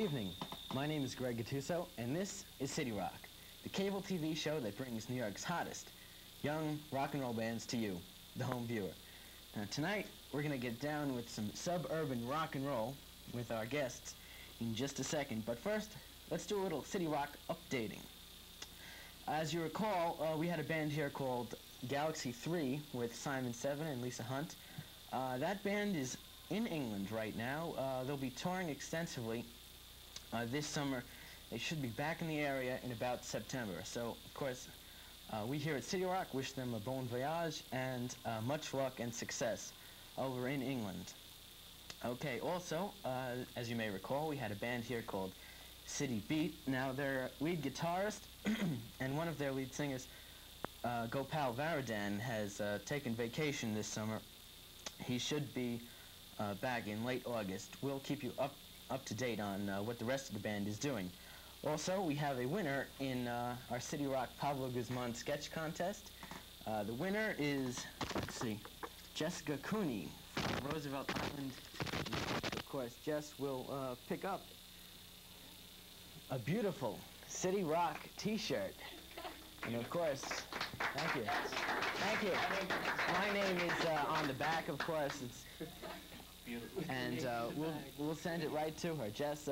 evening. My name is Greg Gattuso, and this is CitiRock, the cable TV show that brings New York's hottest young rock and roll bands to you, the home viewer. Now, tonight, we're going to get down with some suburban rock and roll with our guests in just a second. But first, let's do a little CitiRock updating. As you recall, we had a band here called Galaxy 3 with Simon Seven and Lisa Hunt. That band is in England right now. They'll be touring extensively this summer. They should be back in the area in about September. So, of course, we here at CitiRock wish them a bon voyage and much luck and success over in England. Okay, also, as you may recall, we had a band here called City Beat. Now, their lead guitarist and one of their lead singers, Gopal Varadan, has taken vacation this summer. He should be back in late August. We'll keep you up to date on what the rest of the band is doing. Also, we have a winner in our CitiRock Pablo Guzman sketch contest. The winner is, let's see, Jessica Cooney from Roosevelt Island. Of course, Jess will pick up a beautiful CitiRock t-shirt. And of course, thank you. Thank you. My name is on the back, of course. It's beautiful. And we'll send it right to her. Jess,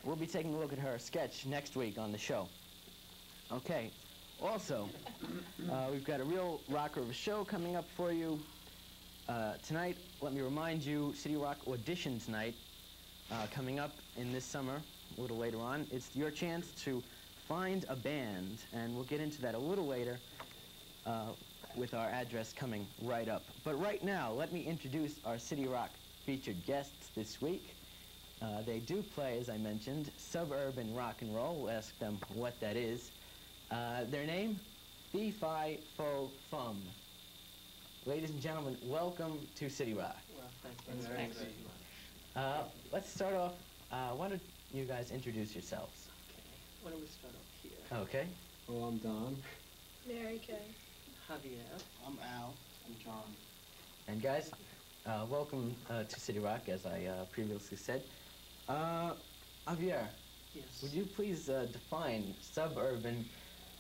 we'll be taking a look at her sketch next week on the show. Okay. Also, we've got a real rocker of a show coming up for you. Tonight, let me remind you, CitiRock Auditions Night coming up in this summer, a little later on. It's your chance to find a band, and we'll get into that a little later with our address coming right up. But right now, let me introduce our CitiRock featured guests this week. They do play, as I mentioned, suburban rock and roll. We'll ask them what that is. Their name, Fi Fo Fum. Ladies and gentlemen, welcome to CitiRock. Well, thanks. Let's start off. Why don't you guys introduce yourselves? Okay. Why don't we start off here? Okay. Well, I'm Don. Mary Kay. Javier. I'm Al. I'm John. And guys, welcome to CitiRock, as I previously said. Javier, Yes. would you please define suburban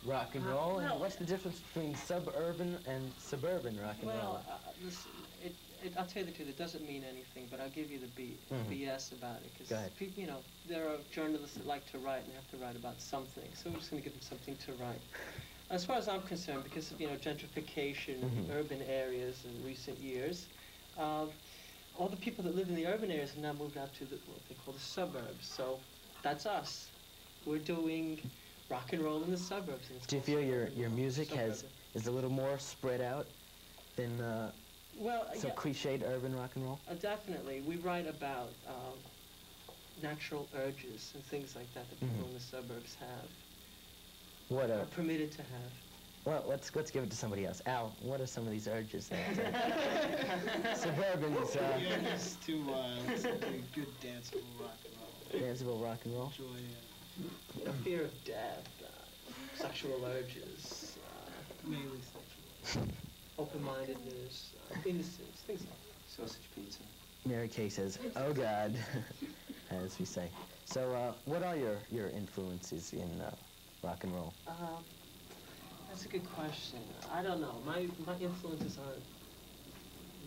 rock and roll, and what's the difference between suburban and suburban rock and roll? Well, I'll tell you the truth, it doesn't mean anything, but I'll give you the BS about it. Go ahead. Because, you know, there are journalists that like to write and have to write about something, so we're just going to give them something to write. As far as I'm concerned, because of, you know, gentrification in urban areas in recent years, all the people that live in the urban areas have now moved out to what they call the suburbs. So that's us. We're doing rock and roll in the suburbs. Do you feel your music is a little more spread out than so cliched urban rock and roll? Definitely. We write about natural urges and things like that that people in the suburbs have. What are permitted to have. Well, let's give it to somebody else. Al, what are some of these urges that suburbans? Just to something good danceable rock and roll. Danceable rock and roll. Enjoy The fear of death, sexual urges, mainly sexual. open-mindedness, innocence, things like that. Sausage pizza. Mary Kay says, "Oh God," as we say. So, what are your influences in rock and roll? That's a good question. I don't know. My influences aren't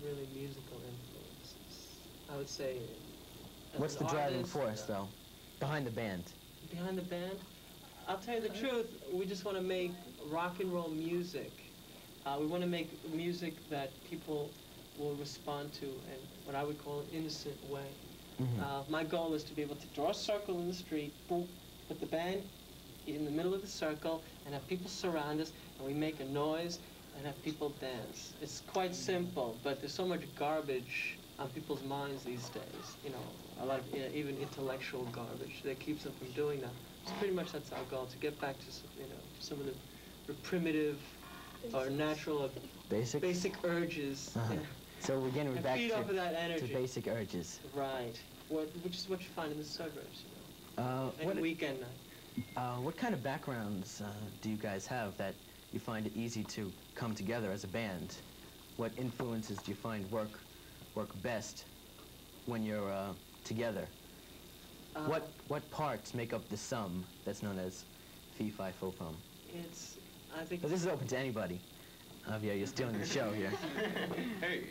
really musical influences. I would say. What's the driving artist, force, though, behind the band? Behind the band? I'll tell you the truth. We just want to make rock and roll music. We want to make music that people will respond to in what I would call an innocent way. My goal is to be able to draw a circle in the street, boom, put the band in the middle of the circle, and have people surround us, and we make a noise and have people dance. It's quite simple, but there's so much garbage on people's minds these days. You know, a lot of even intellectual garbage that keeps them from doing that. So pretty much that's our goal, to get back to some of the primitive or natural basic urges. So we're getting back feed off of that energy. to basic urges. Right, which is what you find in the suburbs. You know, and weekend night. What kind of backgrounds do you guys have that you find it easy to come together as a band? What influences do you find work best when you're together? What parts make up the sum that's known as Fi Fo Fum? It's, I think... But this is open to anybody. Yeah, you're stealing the show here. Hey.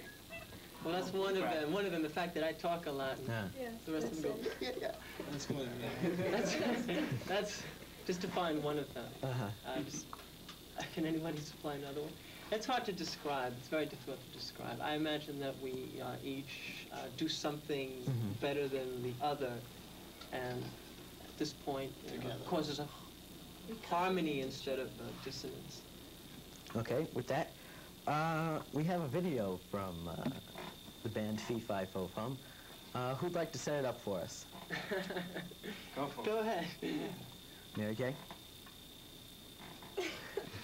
Well, that's one of them. One of them, the fact that I talk a lot, and Yeah. the rest of them go, Yeah. That's one of them. that's just to find one of them. Uh-huh. Can anybody supply another one? It's hard to describe. It's very difficult to describe. I imagine that we each do something better than the other, and at this point, causes a harmony instead of dissonance. Okay, with that, we have a video from the band Fi Fo Fum. Who'd like to set it up for us? Go for it. Go ahead. Mary Kay?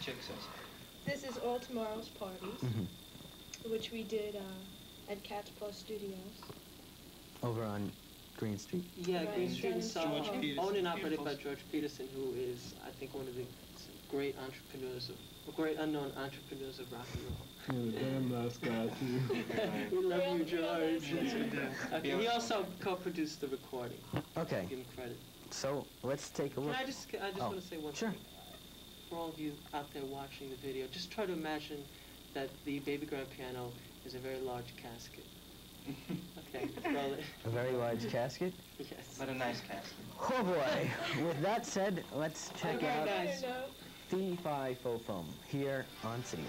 Chick says. This is All Tomorrow's Parties, which we did at Cats Plus Studios. Over on Green Street. Yeah, Right. Green Street in Soho. George Peterson. Owned and operated by George Peterson, who is, I think, one of the great entrepreneurs, great unknown entrepreneurs of rock and roll. Damn nice guy, too. We love you, George. Yes, we do. Okay, he also co-produced the recording. Okay, Give him credit. so let's take a look. I just Oh, want to say one sure. thing. For all of you out there watching the video, just try to imagine that the baby grand piano is a very large casket. Okay, roll it. A very large casket. Yes. But a nice casket. Oh boy! With that said, let's check Okay, out guys. Fi Fo Fum here on City.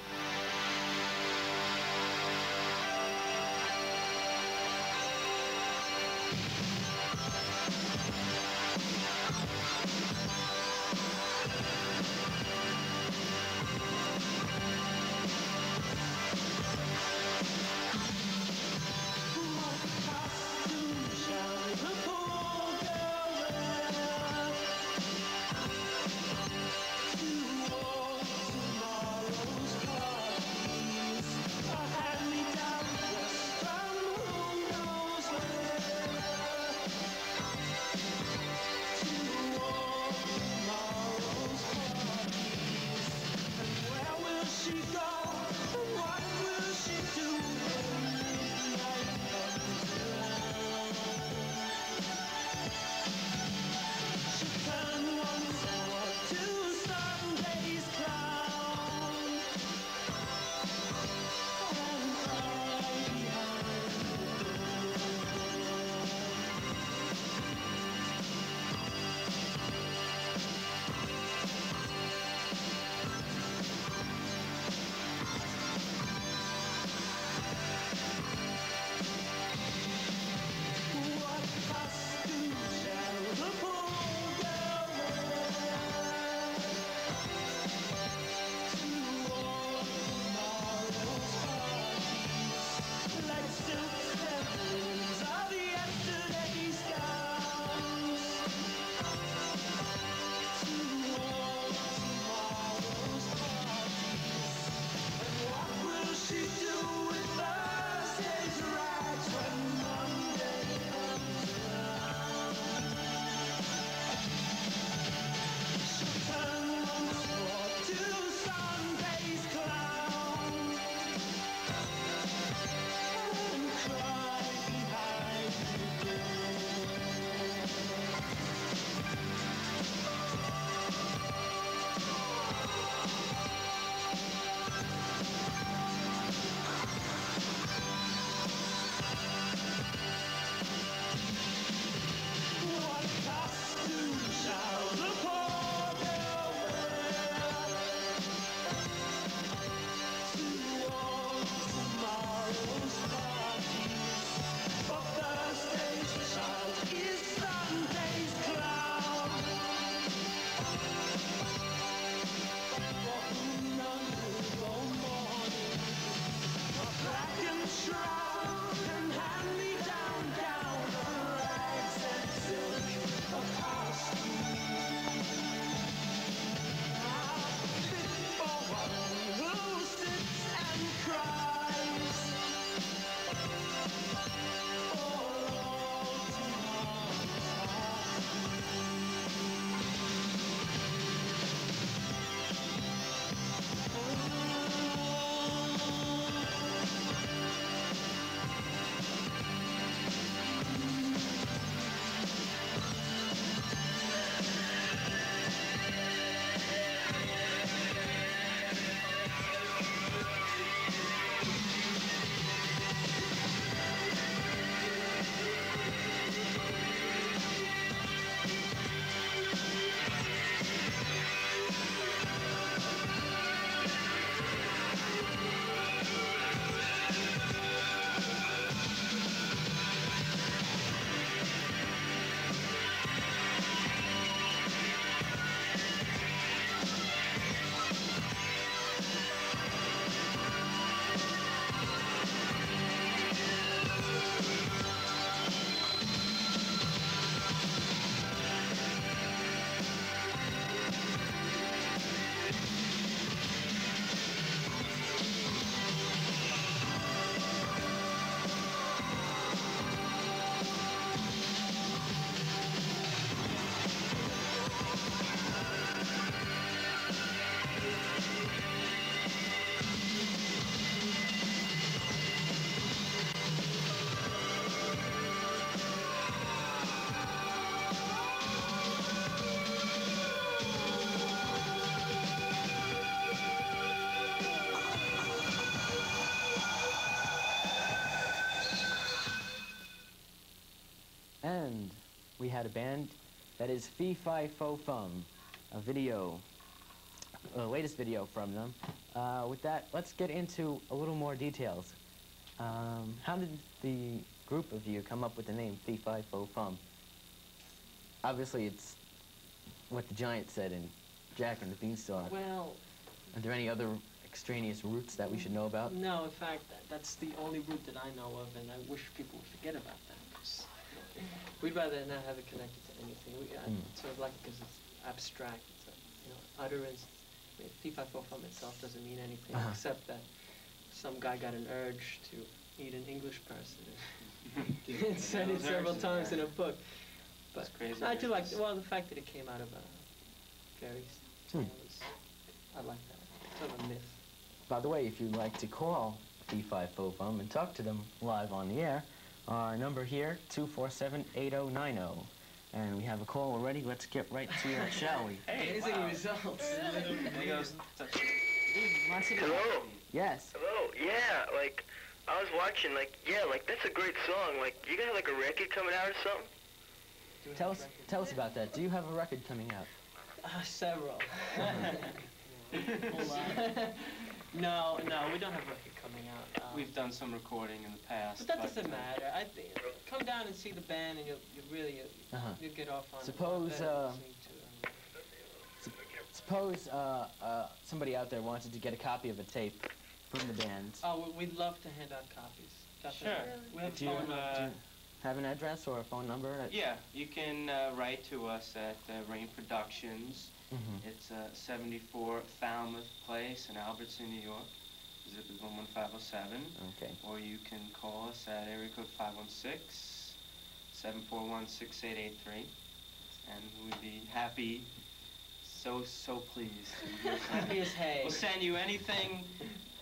And we had a band that is Fi Fo Fum, a video, the latest video from them. With that, let's get into a little more details. How did the group of you come up with the name Fi Fo Fum? Obviously, it's what the Giant said in Jack and the Beanstalk. Well, Are there any other extraneous roots that we should know about? no, in fact, that's the only route that I know of, and I wish people would forget about that. 'Cause we'd rather not have it connected to anything. It's sort of like, because it's abstract, it's a, utterance. I mean, Fi Fo Fum itself doesn't mean anything except that some guy got an urge to eat an English person and said it several times in a book. But That's crazy. I do like, well, the fact that it came out of a fairy tale is, I like that. Sort of a myth. By the way, if you'd like to call Fi Fo Fum and talk to them live on the air, our number here, 247-8090. And we have a call already. Let's get right to it, shall we? Hey, Amazing wow. results. There goes. Hello? Yes. Hello? Yeah, like, I was watching, like, yeah, like, that's a great song. Like, you got, like, a record coming out or something? Tell us about that. Do you have a record coming out? Several. No, we don't have a record coming out. We've done some recording in the past. But that doesn't matter. I think come down and see the band, and you'll really you'll get off on. Suppose, listening to, Suppose somebody out there wanted to get a copy of a tape from the band. Oh, we'd love to hand out copies. Definitely. Sure. We have Do you, phone numbers. have an address or a phone number? Yeah, you can write to us at Rain Productions. Mm-hmm. It's 74 Falmouth Place in Albertson, New York. Zip is 11507. Okay. Or you can call us at area code 516-741-6883. And we'd be happy, so pleased. Happy as hay. We'll send you anything.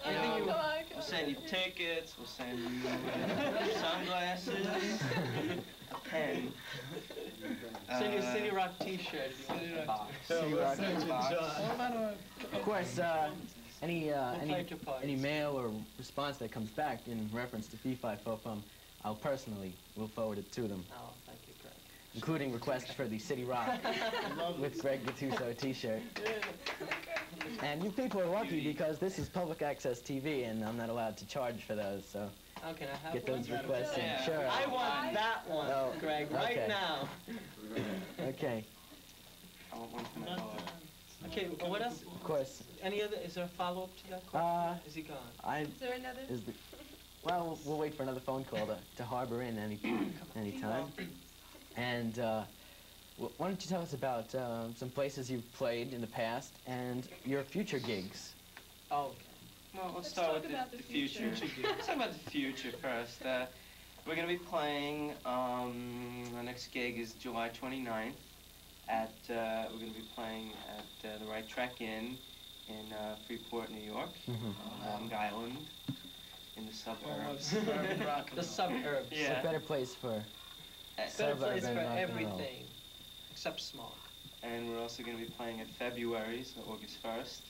You know, we'll send you tickets, we'll send you sunglasses, a pen. Send you a CitiRock T-shirt. Box. Of course, any play your parts. mail or response that comes back in reference to Fi Fo Fum, I'll personally will forward it to them, Oh, thank you, Greg. including requests for the CitiRock with Greg Gattuso t-shirt. And you people are lucky because this is public access TV and I'm not allowed to charge for those, so Oh, can I have get one? those requests in. Yeah. Sure. I want that one, Oh, Greg, right okay. now. Okay, I want one for my dog. Okay, what else? of course. Any other? Is there a follow-up to that question? Is he gone? Is there another? Well, we'll wait for another phone call to harbor in any time. And why don't you tell us about some places you've played in the past and your future gigs? Oh, Well, let's Let's start talk with about the the future. Let's talk about the future first. We're going to be playing, our next gig is July 29th. We're going to be playing at the Right Track Inn in Freeport, New York, Long Island, in the suburbs. the suburbs. Yeah. What better place for Better place for suburban rock and roll? everything, except smog. And we're also going to be playing in February, so August 1st.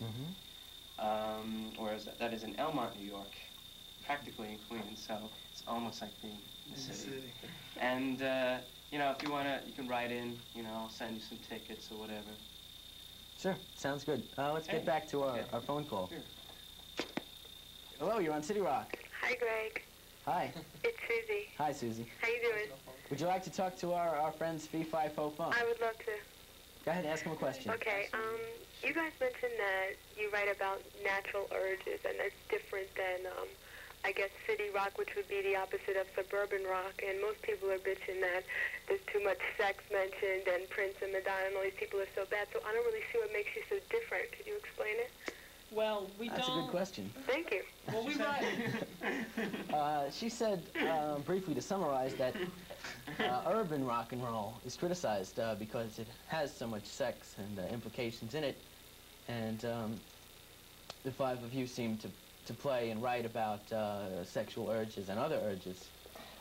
Whereas that is in Elmont, New York, practically in Queens, so it's almost like being in the city. And, you know, if you want to, you can write in, you know, I'll send you some tickets or whatever. Sure, sounds good. Let's get back to our phone call. Sure. Hello, you're on CitiRock. Hi, Greg. Hi. It's Susie. Hi, Susie. How you doing? Would you like to talk to our friends Fi Fo Fum? I would love to. Go ahead and ask them a question. Okay, you guys mentioned that you write about natural urges, and that's different than, I guess, city rock, which would be the opposite of suburban rock. And most people are bitching that there's too much sex mentioned, and Prince and Madonna and all these people are so bad. So I don't really see what makes you so different. Could you explain it? Well, we That's a don't. good question. Thank you. Well, we write. She said, briefly to summarize, that urban rock and roll is criticized because it has so much sex and implications in it. And the five of you seem to play and write about sexual urges and other urges.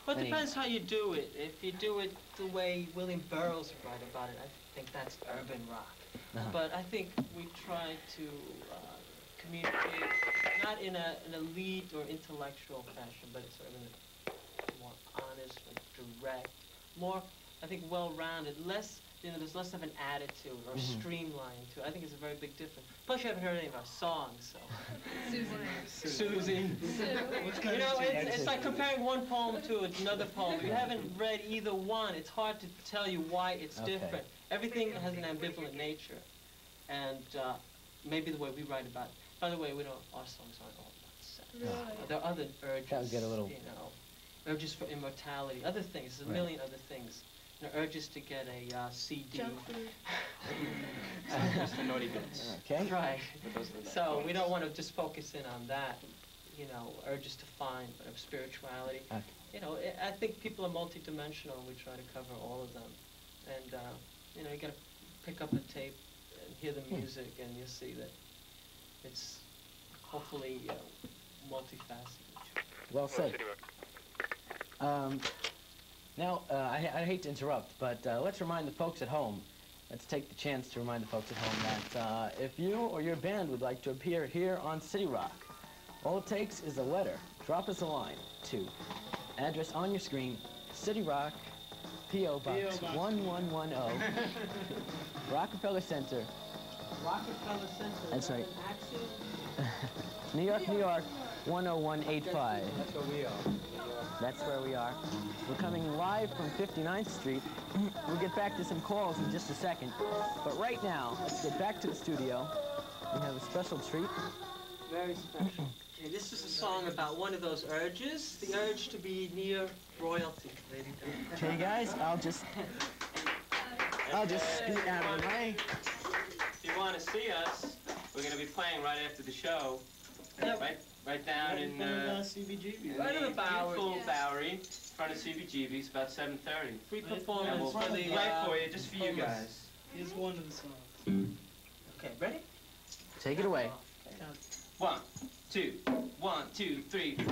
Well, it depends how you do it. If you do it the way William Burroughs would write about it, I think that's urban rock. But I think we try to communicate, not in an elite or intellectual fashion, but it's sort of in a more honest, like, direct, more, I think, well-rounded, less, there's less of an attitude or streamline to it. I think it's a very big difference. Plus, you haven't heard any of our songs, so. Susie. It's like comparing one poem to another poem. If you haven't read either one, it's hard to tell you why it's different. Everything has an ambivalent nature, and maybe the way we write about it. By the way, our songs aren't all about sex. Really? There are other urges, That would get a little... urges for immortality, other things, there's a million other things. Urges to get a CD. Junk food. That's the naughty bits. Okay. Right. But those are the So we don't want to just focus in on that, urges to find spirituality. Okay. I think people are multidimensional, and we try to cover all of them. And, you got to pick up a tape and hear the music, and you'll see that it's hopefully multifaceted. Well said. Now, I hate to interrupt, but let's remind the folks at home, let's take the chance to remind the folks at home that if you or your band would like to appear here on CitiRock, all it takes is a letter. Drop us a line to address on your screen, CitiRock, P.O. Box 1110, Rockefeller Center. Rockefeller Center. That's right. Accent? New York, New York, 10185. That's where we are. That's where we are. We're coming live from 59th Street. We'll get back to some calls in just a second. But right now, let's get back to the studio. We have a special treat. Very special. Okay, this is a song about one of those urges, the urge to be near royalty. Okay, guys, I'll just scoot out of the way. If you want to see us, we're going to be playing right after the show. Yep. Right down in CBGB. Right in the Bowery. beautiful Bowery, in front of CBGB's, about 7:30. Free And performance we'll for the play for you, just for you guys. Here's one of the songs. Okay, ready? Take it away. Okay. 1, 2, 1, 2, 3, 4.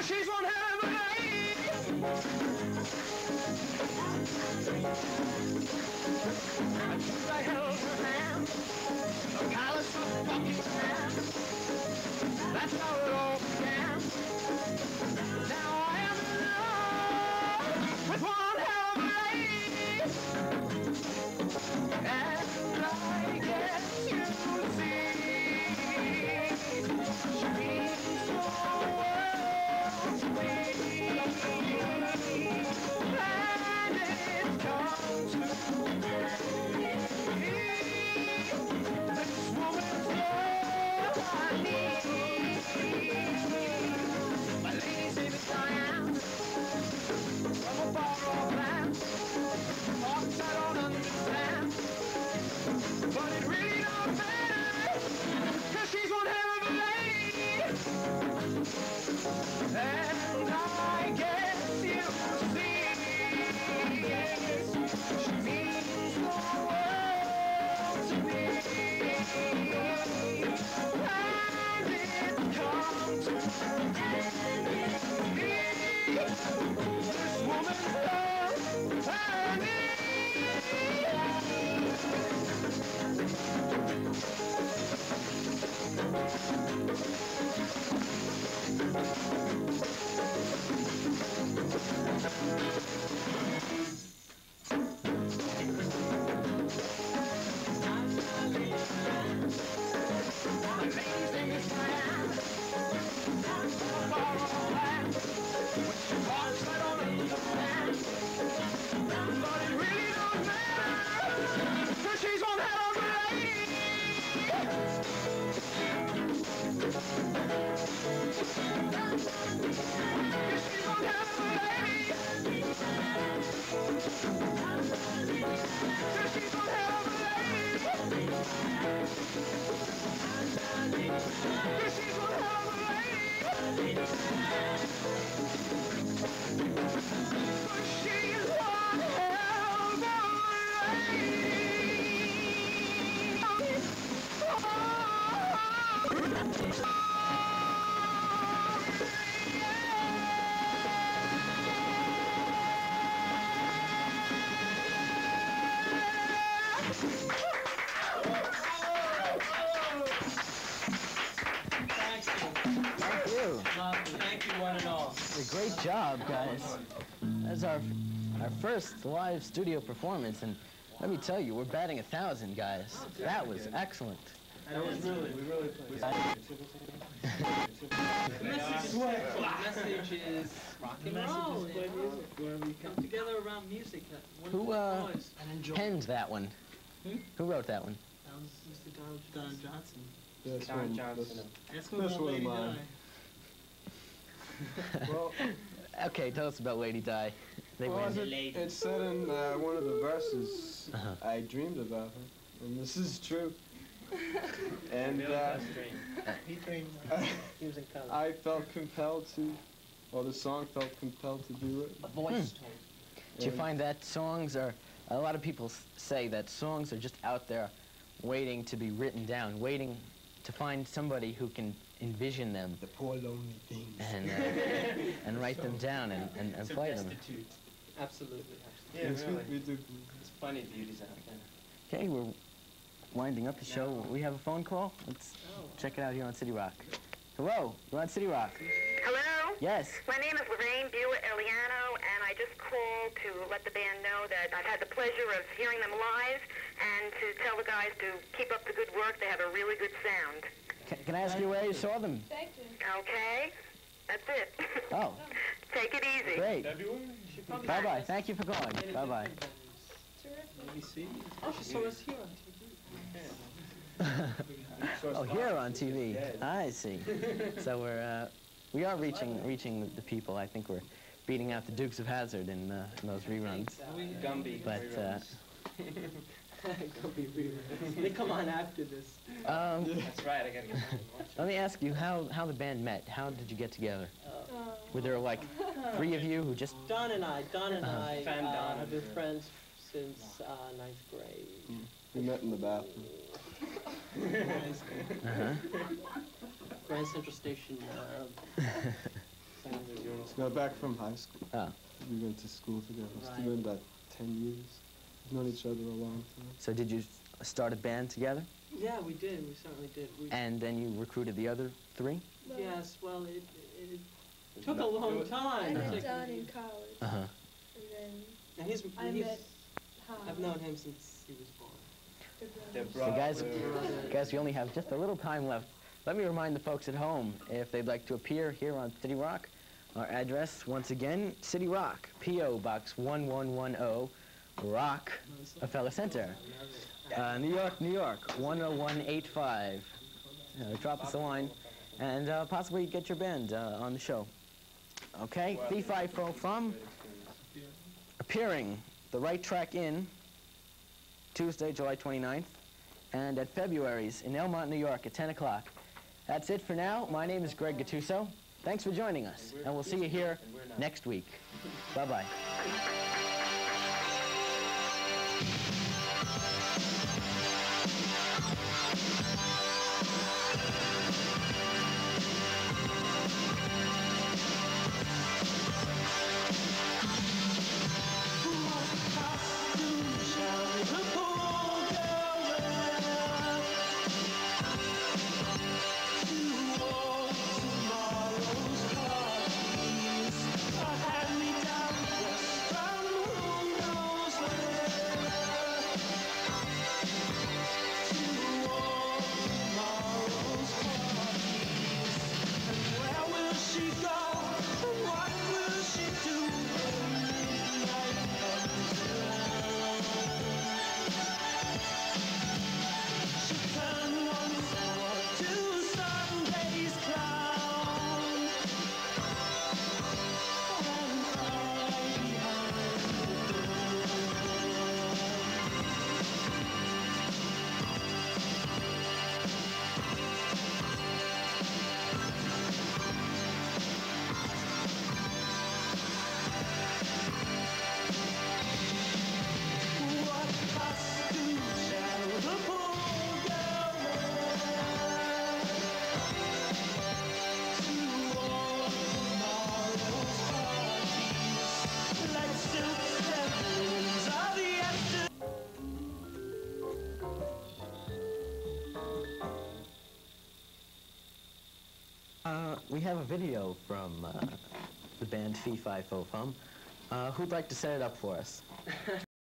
She's one hell of a lady. I held her hand, a palace of Buckingham. That's how it all began. Now I am in love with one hell of a lady, and I guess you see, she's so world to me, and it comes to me. This woman's love I need. you. Thank you, one and all. Great job, guys. That's our first live studio performance, and let me tell you, we're batting 1,000, guys. That was excellent. That was we really played. The message is rock and roll. Come together around music. Who penned that one? Who wrote that one? That was Mr. Don Johnson. That's Don one, Johnson. that's one of mine. Well, Okay, tell us about Lady Di. They win. it said in one of the verses, I dreamed about her, and this is true. And He dreamed. He was in college. I felt compelled to, or the song felt compelled to do it. A voice tone. Do you find that songs are, a lot of people say that songs are just out there waiting to be written down, waiting to find somebody who can envision them The poor lonely things. and write them down and play them. Absolutely. Yeah, Yes, really. we do. There's plenty of beauties out there. Okay, we're winding up the show. We have a phone call. Let's check it out here on CitiRock. Hello, you're on CitiRock. Hello? Yes. My name is Lorraine Buick-Eliano, and I just called to let the band know that I've had the pleasure of hearing them live and to tell the guys to keep up the good work. They have a really good sound. Can I ask you where you saw them? Thank you. Okay? That's it. Oh, Take it easy. great. Bye-bye. Thank you for calling. Bye-bye. Terrific. Oh, she saw us here on Oh, here on TV. I see. So we are reaching the people. I think we're beating out the Dukes of Hazzard in those reruns. Gumby. But TV. They come on after this. That's right, I gotta get let me ask you how the band met. How did you get together? Were there like 3 of you who just? Don and I Fan Don. have been friends since 9th grade. We met in the bathroom. Grand Central Station. No, back from high school. Oh, We went to school together. Right. It's been about 10 years. We've known each other a long time. so did you start a band together? Yeah, we did. We certainly did. And then you recruited the other 3? Yes, well, it took a long I time. met Don in college, Uh-huh. and then And he's I met Hal. I've known him since he was born. They're So guys, we only have just a little time left. Let me remind the folks at home, if they'd like to appear here on CitiRock, our address, once again, CitiRock, P.O. Box 1110, Rockefeller Center, New York, New York, 10185. Drop us a line, and possibly get your band on the show. Okay, Fi Fo Fum, appearing the right track in Tuesday, July 29th, and at February's in Elmont, New York at 10 o'clock. That's it for now. My name is Greg Gattuso. Thanks for joining us, and we'll see you here next week. Bye-bye. Hand me down the We have a video from the band Fi Fo Fum. Who'd like to set it up for us?